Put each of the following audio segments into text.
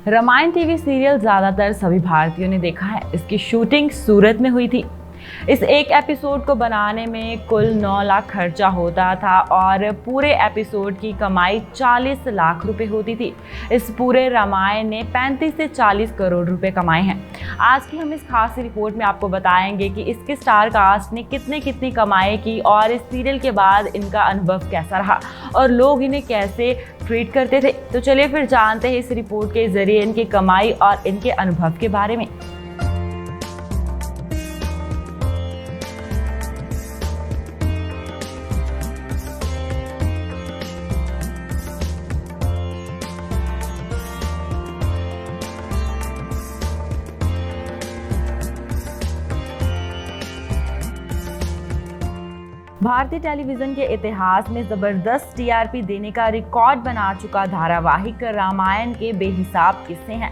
Ramayan TV serial ज़्यादातर सभी भारतीयों ने देखा है। इसकी शूटिंग सूरत में हुई थी। इस एक एपिसोड को बनाने में कुल 9 लाख खर्चा होता था और पूरे एपिसोड की कमाई 40 लाख रुपए होती थी। इस पूरे रामायण ने 35 से 40 करोड़ रुपए कमाए हैं। आज की हम इस खास रिपोर्ट में आपको बताएंगे कि इसके स्टार कास्ट ने कितनी कमाई की और इस सीरियल के बाद इनका अनुभव कैसा रहा और लोग इन्हें कैसे ट्रीट करते थे। तो चलिए फिर जानते हैं इस रिपोर्ट के जरिए इनकी कमाई और इनके अनुभव के बारे में। भारतीय टेलीविजन के इतिहास में जबरदस्त टीआरपी देने का रिकॉर्ड बना चुका धारावाहिक रामायण के बेहिसाब किस्से हैं।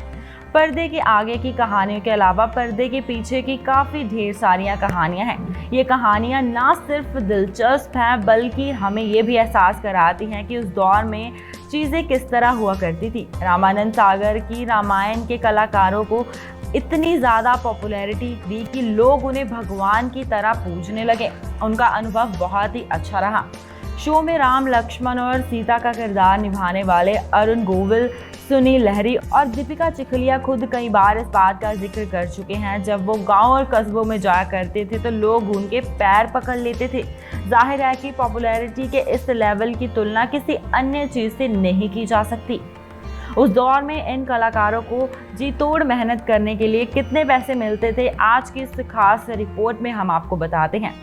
पर्दे के आगे की कहानियों के अलावा पर्दे के पीछे की काफ़ी ढेर सारियां कहानियां हैं। ये कहानियां ना सिर्फ दिलचस्प हैं बल्कि हमें ये भी एहसास कराती हैं कि उस दौर में चीज़ें किस तरह हुआ करती थी। रामानंद सागर की रामायण के कलाकारों को इतनी ज़्यादा पॉपुलैरिटी दी कि लोग उन्हें भगवान की तरह पूजने लगे। उनका अनुभव बहुत ही अच्छा रहा। शो में राम, लक्ष्मण और सीता का किरदार निभाने वाले अरुण गोविल, सुनील लहरी और दीपिका चिखलिया खुद कई बार इस बात का जिक्र कर चुके हैं। जब वो गांव और कस्बों में जाया करते थे तो लोग उनके पैर पकड़ लेते थे। जाहिर है कि पॉपुलैरिटी के इस लेवल की तुलना किसी अन्य चीज़ से नहीं की जा सकती। उस दौर में इन कलाकारों को जी तोड़ मेहनत करने के लिए कितने पैसे मिलते थे, आज की इस खास रिपोर्ट में हम आपको बताते हैं।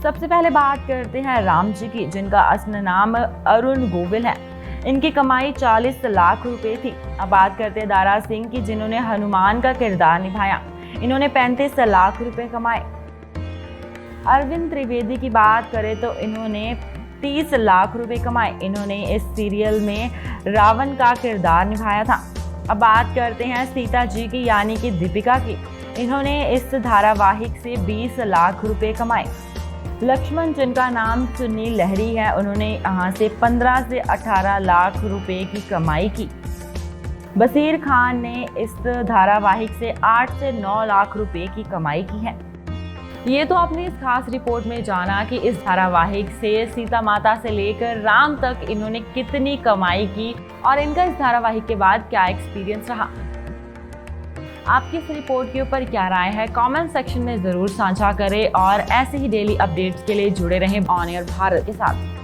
सबसे पहले बात करते हैं राम जी की, जिनका असल नाम अरुण गोविल है। इनकी कमाई 40 लाख रुपए थी। अब बात करते हैं दारा सिंह की, जिन्होंने हनुमान का किरदार निभाया। इन्होंने 35 लाख रुपए कमाए। अरविंद त्रिवेदी की बात करें तो इन्होंने 30 लाख रुपए कमाए। इन्होंने इस सीरियल में रावण का किरदार निभाया था। अब बात करते हैं सीता जी की, यानी कि दीपिका की। इन्होंने इस धारावाहिक से 20 लाख रुपए कमाए। लक्ष्मण, जिनका नाम सुनील लहरी है, उन्होंने यहाँ से 15 से 18 लाख रुपए की कमाई की। बशीर खान ने इस धारावाहिक से 8 से 9 लाख रुपए की कमाई की है। ये तो आपने इस खास रिपोर्ट में जाना कि इस धारावाहिक से सीता माता से लेकर राम तक इन्होंने कितनी कमाई की और इनका इस धारावाहिक के बाद क्या एक्सपीरियंस रहा। आपकी इस रिपोर्ट के ऊपर क्या राय है, कमेंट सेक्शन में ज़रूर साझा करें और ऐसे ही डेली अपडेट्स के लिए जुड़े रहें ऑन एयर भारत के साथ।